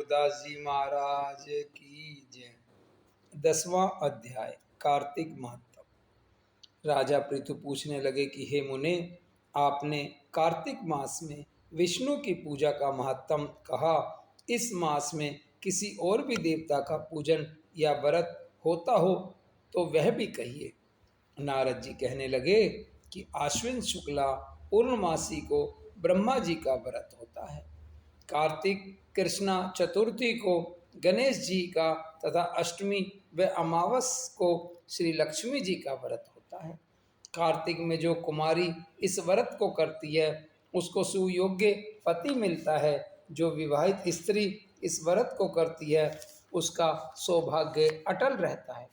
सूरदास जी महाराज की जय। 10वां अध्याय कार्तिक महत्व। राजा पृथु पूछने लगे कि हे मुने, आपने कार्तिक मास में विष्णु की पूजा का महत्तम कहा, इस मास में किसी और भी देवता का पूजन या व्रत होता हो तो वह भी कहिए। नारद जी कहने लगे कि आश्विन शुक्ला पूर्णमासी को ब्रह्मा जी का व्रत होता है, कार्तिक कृष्णा चतुर्थी को गणेश जी का तथा अष्टमी व अमावस को श्री लक्ष्मी जी का व्रत होता है। कार्तिक में जो कुमारी इस व्रत को करती है उसको सुयोग्य पति मिलता है। जो विवाहित स्त्री इस व्रत को करती है उसका सौभाग्य अटल रहता है।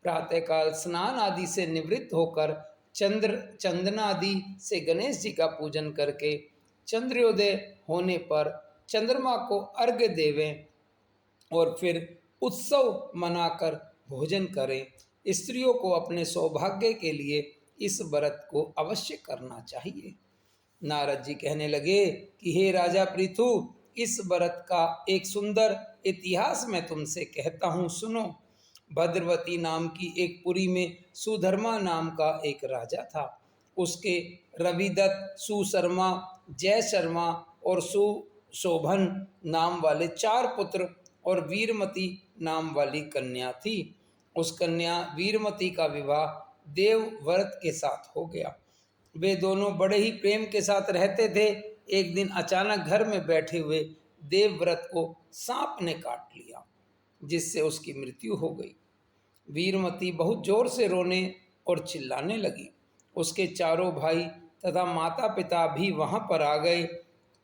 प्रातःकाल स्नान आदि से निवृत्त होकर चंदनादि से गणेश जी का पूजन करके चंद्रोदय होने पर चंद्रमा को अर्घ्य देवें और फिर उत्सव मनाकर भोजन करें। स्त्रियों को अपने सौभाग्य के लिए इस व्रत को अवश्य करना चाहिए। नारद जी कहने लगे कि हे राजा पृथु, इस व्रत का एक सुंदर इतिहास मैं तुमसे कहता हूँ, सुनो। भद्रवती नाम की एक पुरी में सुधर्मा नाम का एक राजा था। उसके रविदत्त, सुशर्मा, जय शर्मा और सुशोभन नाम वाले 4 पुत्र और वीरमती नाम वाली कन्या थी। उस कन्या वीरमती का विवाह देवव्रत के साथ हो गया। वे दोनों बड़े ही प्रेम के साथ रहते थे। एक दिन अचानक घर में बैठे हुए देवव्रत को सांप ने काट लिया, जिससे उसकी मृत्यु हो गई। वीरमती बहुत जोर से रोने और चिल्लाने लगी। उसके चारों भाई तथा माता पिता भी वहां पर आ गए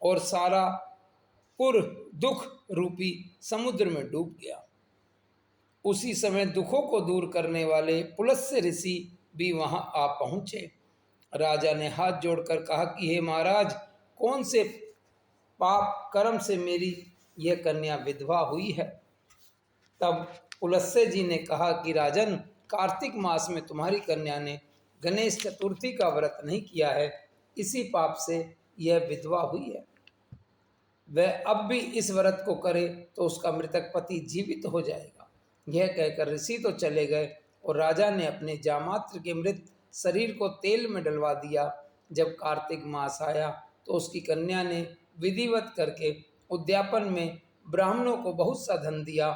और सारा पुर दुख रूपी समुद्र में डूब गया। उसी समय दुखों को दूर करने वाले पुलस्त्य ऋषि भी वहां आ पहुंचे। राजा ने हाथ जोड़कर कहा कि हे महाराज, कौन से पाप कर्म से मेरी यह कन्या विधवा हुई है। तब पुलस्त्य जी ने कहा कि राजन, कार्तिक मास में तुम्हारी कन्या ने गणेश चतुर्थी का व्रत नहीं किया है, इसी पाप से यह विधवा हुई है। वह अब भी इस व्रत को करे तो उसका मृतक पति जीवित हो जाएगा। यह कहकर ऋषि तो चले गए और राजा ने अपने जामात्र के मृत शरीर को तेल में डलवा दिया। जब कार्तिक मास आया तो उसकी कन्या ने विधिवत करके उद्यापन में ब्राह्मणों को बहुत सा धन दिया,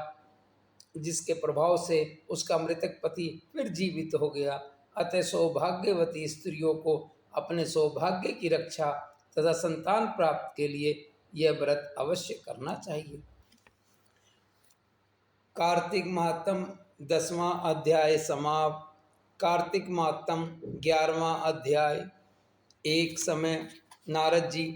जिसके प्रभाव से उसका मृतक पति फिर जीवित हो गया। अतः सौभाग्यवती स्त्रियों को अपने सौभाग्य की रक्षा तथा संतान प्राप्त के लिए यह व्रत अवश्य करना चाहिए। कार्तिक महात्म 10वां अध्याय समाप्त। कार्तिक महात्म 11वां अध्याय। एक समय नारद जी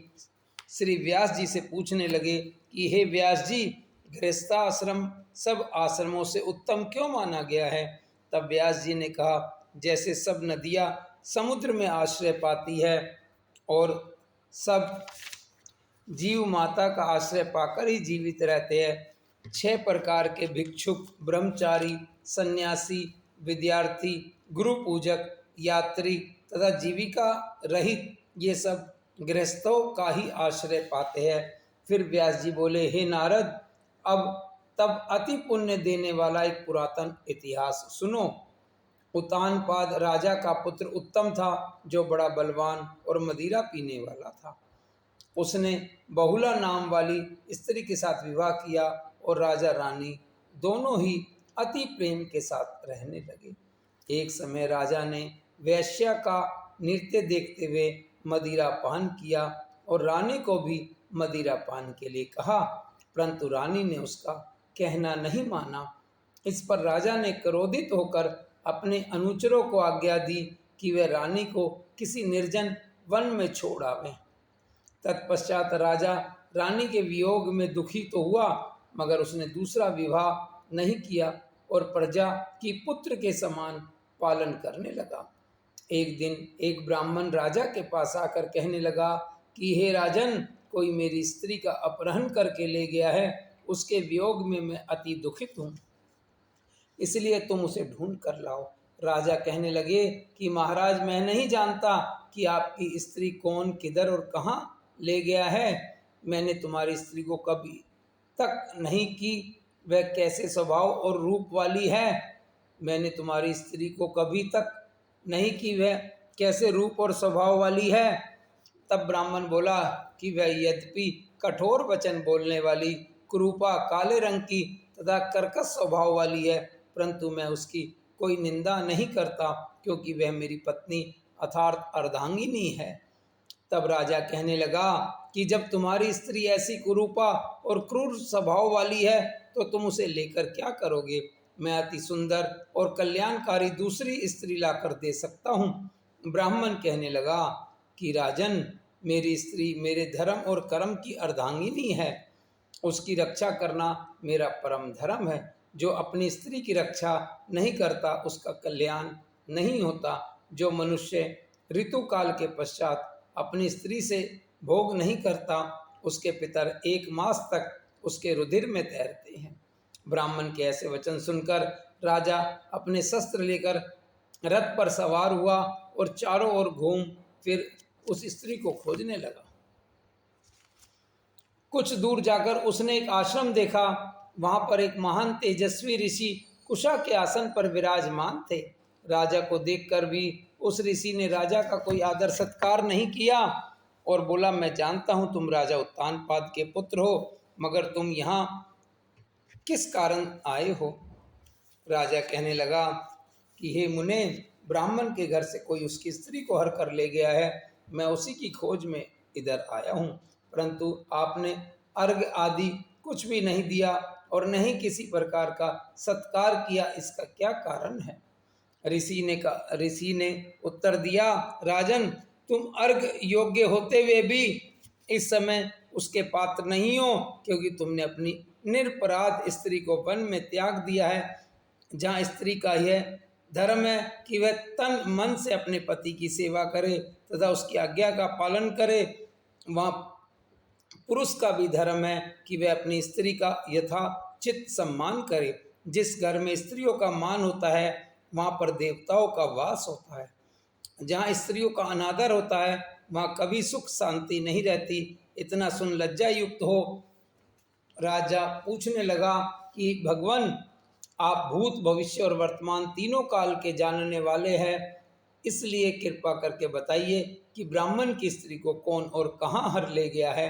श्री व्यास जी से पूछने लगे कि हे व्यास जी, गृहस्थाश्रम सब आश्रमों से उत्तम क्यों माना गया है। तब व्यास जी ने कहा, जैसे सब नदियाँ समुद्र में आश्रय पाती है और सब जीव माता का आश्रय पाकर ही जीवित रहते हैं, 6 प्रकार के भिक्षुक, ब्रह्मचारी, सन्यासी, विद्यार्थी, गुरु पूजक, यात्री तथा जीविका रहित ये सब गृहस्थों का ही आश्रय पाते हैं। फिर व्यास जी बोले, हे नारद, अब तब अति पुण्य देने वाला एक पुरातन इतिहास सुनो। उतानपाद राजा का पुत्र उत्तम था, जो बड़ा बलवान और मदिरा पीने वाला था। उसने बहुला नाम वाली स्त्री के साथ विवाह किया और राजा रानी दोनों ही अति प्रेम के साथ रहने लगे। एक समय राजा ने वैश्या का नृत्य देखते हुए मदिरा पान किया और रानी को भी मदिरा पान के लिए कहा, परंतु रानी ने उसका कहना नहीं माना। इस पर राजा ने क्रोधित होकर अपने अनुचरों को आज्ञा दी कि वे रानी को किसी निर्जन वन में छोड़ आवें। तत्पश्चात राजा रानी के वियोग में दुखी तो हुआ, मगर उसने दूसरा विवाह नहीं किया और प्रजा की पुत्र के समान पालन करने लगा। एक दिन एक ब्राह्मण राजा के पास आकर कहने लगा कि हे राजन, कोई मेरी स्त्री का अपहरण करके ले गया है, उसके वियोग में मैं अति दुखित हूँ, इसलिए तुम उसे ढूंढ कर लाओ। राजा कहने लगे कि महाराज, मैं नहीं जानता कि आपकी स्त्री कौन, किधर और कहाँ ले गया है। मैंने तुम्हारी स्त्री को कभी तक नहीं कि वह कैसे स्वभाव और रूप वाली है। मैंने तुम्हारी स्त्री को कभी तक नहीं कि वह कैसे रूप और स्वभाव वाली है। तब ब्राह्मण बोला कि वह यद्यपि कठोर वचन बोलने वाली, कुरूपा, काले रंग की तथा कर्कश स्वभाव वाली है, परंतु मैं उसकी कोई निंदा नहीं करता, क्योंकि वह मेरी पत्नी अर्थात अर्धांगिनी है। तब राजा कहने लगा कि जब तुम्हारी स्त्री ऐसी कुरूपा और क्रूर स्वभाव वाली है, तो तुम उसे लेकर क्या करोगे? मैं अति सुंदर और कल्याणकारी दूसरी स्त्री लाकर दे सकता हूँ। ब्राह्मण कहने लगा कि राजन, मेरी स्त्री मेरे धर्म और कर्म की अर्धांगिनी है। उसकी रक्षा करना मेरा परम धर्म है। जो अपनी स्त्री की रक्षा नहीं करता उसका कल्याण नहीं होता। जो मनुष्य ऋतुकाल के पश्चात अपनी स्त्री से भोग नहीं करता, उसके पितर 1 मास तक उसके रुधिर में तैरते हैं। ब्राह्मण के ऐसे वचन सुनकर राजा अपने शस्त्र लेकर रथ पर सवार हुआ और चारों ओर घूम फिर उस स्त्री को खोजने लगा। कुछ दूर जाकर उसने एक आश्रम देखा। वहां पर एक महान तेजस्वी ऋषि कुशा के आसन पर विराजमान थे। राजा को देखकर भी उस ऋषि ने राजा का कोई आदर सत्कार नहीं किया और बोला, मैं जानता हूं तुम राजा उत्तानपाद के पुत्र हो, मगर तुम यहाँ किस कारण आए हो? राजा कहने लगा कि हे मुने, ब्राह्मण के घर से कोई उसकी स्त्री को हर कर ले गया है। मैं उसी की खोज में इधर आया हूँ, परंतु आपने अर्घ आदि कुछ भी नहीं दिया और नहीं किसी प्रकार का सत्कार किया, इसका क्या कारण है? ऋषि ने उत्तर दिया, राजन, तुम अर्घ योग्य होते हुए भी इस समय उसके पात्र नहीं हो, क्योंकि तुमने अपनी निरपराध स्त्री को वन में त्याग दिया है, जहाँ स्त्री का यह धर्म है कि वह तन मन से अपने पति की सेवा करे तथा उसकी आज्ञा का पालन करे। वहाँ पुरुष का भी धर्म है कि वह अपनी स्त्री का यथाचित सम्मान करे। जिस घर में स्त्रियों का मान होता है, वहाँ पर देवताओं का वास होता है। जहाँ स्त्रियों का अनादर होता है, वहाँ कभी सुख शांति नहीं रहती। इतना सुन लज्जा युक्त हो राजा पूछने लगा कि भगवान, आप भूत, भविष्य और वर्तमान तीनों काल के जानने वाले हैं, इसलिए कृपा करके बताइए कि ब्राह्मण की स्त्री को कौन और कहाँ हर ले गया है।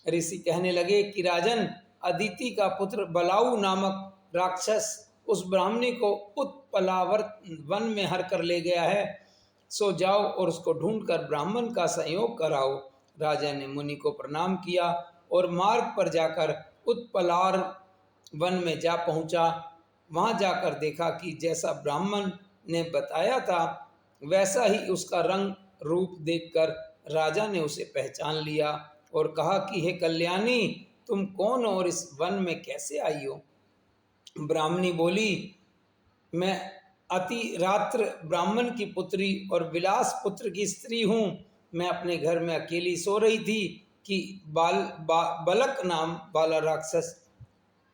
ऋषि कहने लगे कि राजन, अदिति का पुत्र बलाऊ नामक राक्षस उस ब्राह्मणी को उत्पलावर्त वन में हर कर ले गया है। सो जाओ और उसको ढूंढकर ब्राह्मण का संयोग कराओ। राजा ने मुनि को प्रणाम किया और मार्ग पर जाकर उत्पलार वन में जा पहुंचा। वहां जाकर देखा कि जैसा ब्राह्मण ने बताया था वैसा ही उसका रंग रूप देखकर राजा ने उसे पहचान लिया और कहा कि हे कल्याणी, तुम कौन और इस वन में कैसे आई हो? ब्राह्मणी बोली, मैं अति रात्र ब्राह्मण की पुत्री और विलास पुत्र की स्त्री हूँ। मैं अपने घर में अकेली सो रही थी कि बलक नाम वाला राक्षस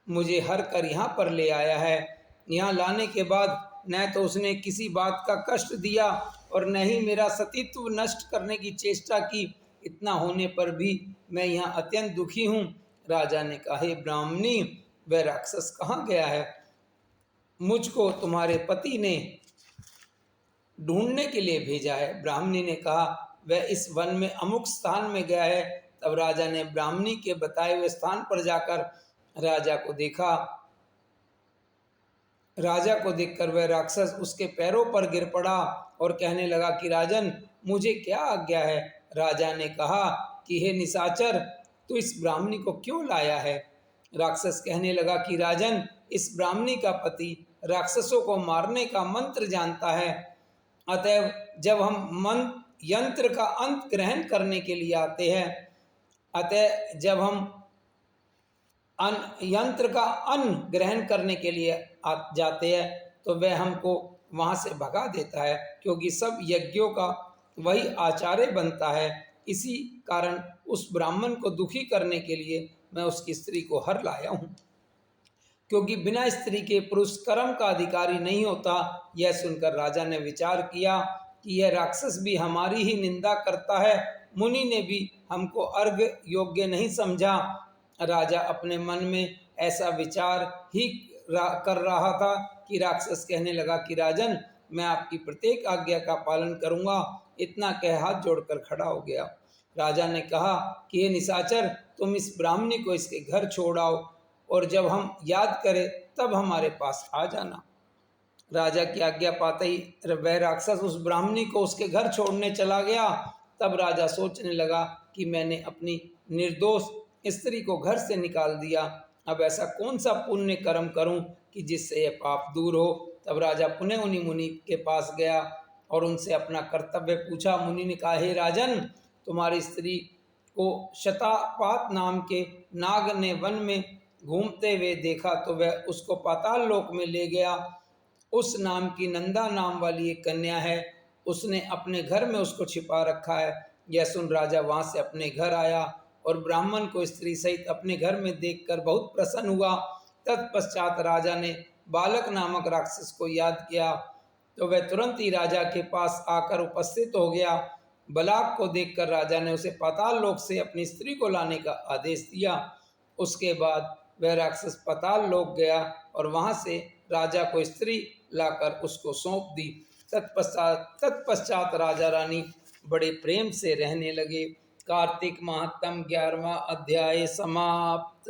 मुझे हर कर यहाँ पर ले आया है। यहाँ लाने के बाद न तो उसने किसी बात का कष्ट दिया और न ही मेरा सतीत्व नष्ट करने की चेष्टा की। इतना होने पर भी मैं यहाँ अत्यंत दुखी हूँ। राजा ने कहा, हे ब्राह्मणी, वह राक्षस कहाँ गया है? मुझको तुम्हारे पति ने ढूंढने के लिए भेजा है। ब्राह्मणी ने कहा, वह इस वन में अमुक स्थान में गया है। तब राजा ने ब्राह्मणी के बताए हुए स्थान पर जाकर राजा को देखकर वह राक्षस उसके पैरों पर गिर पड़ा और कहने लगा कि राजन, मुझे क्या आज्ञा है? राजा ने कहा कि हे निशाचर, तू इस ब्राह्मणी को क्यों लाया है? राक्षस कहने लगा कि राजन, इस ब्राह्मणी का पति राक्षसों को मारने का मंत्र जानता है। अतएव जब हम यंत्र का अंत ग्रहण करने के लिए आते हैं, यंत्र का अन्न ग्रहण करने के लिए जाते हैं, तो वह हमको वहां से भगा देता है, क्योंकि सब यज्ञों का वही आचार्य बनता है। इसी कारण उस ब्राह्मण को दुखी करने के लिए मैं उसकी स्त्री को हर लाया हूँ, क्योंकि बिना स्त्री के पुरुष कर्म का अधिकारी नहीं होता। यह सुनकर राजा ने विचार किया कि यह राक्षस भी हमारी ही निंदा करता है। मुनि ने भी हमको अर्घ योग्य नहीं समझा। राजा अपने मन में ऐसा विचार ही कर रहा था कि राक्षस कहने लगा कि राजन, मैं आपकी प्रत्येक आज्ञा का पालन करूंगा। इतना कह हाथ जोड़कर खड़ा हो गया। राजा ने कहा कि हे निशाचर, तुम इस ब्राह्मणी को इसके घर छोड़ आओ और जब हम याद करें तब हमारे पास आ जाना। राजा की आज्ञा पाते ही वह राक्षस उस ब्राह्मणी को उसके घर छोड़ने चला गया। तब राजा सोचने लगा कि मैंने अपनी निर्दोष स्त्री को घर से निकाल दिया, अब ऐसा कौन सा पुण्य कर्म करूं कि जिससे यह पाप दूर हो। तब राजा पुनः उन्हीं मुनि के पास गया और उनसे अपना कर्तव्य पूछा। मुनि ने कहा, हे राजन, तुम्हारी स्त्री को शतापात नाम के नाग ने वन में घूमते हुए देखा तो वह उसको पाताल लोक में ले गया। उस नाम की नंदा नाम वाली एक कन्या है, उसने अपने घर में उसको छिपा रखा है। यह सुन राजा वहां से अपने घर आया और ब्राह्मण को स्त्री सहित अपने घर में देखकर बहुत प्रसन्न हुआ। तत्पश्चात राजा ने बालक नामक राक्षस को याद किया तो वह तुरंत ही राजा के पास आकर उपस्थित हो गया। बालक को देखकर राजा ने उसे पाताल लोक से अपनी स्त्री को लाने का आदेश दिया। उसके बाद वह राक्षस पाताल लोक गया और वहां से राजा को स्त्री लाकर उसको सौंप दी। तत्पश्चात राजा रानी बड़े प्रेम से रहने लगे। कार्तिक महात्म 11वां अध्याय समाप्त।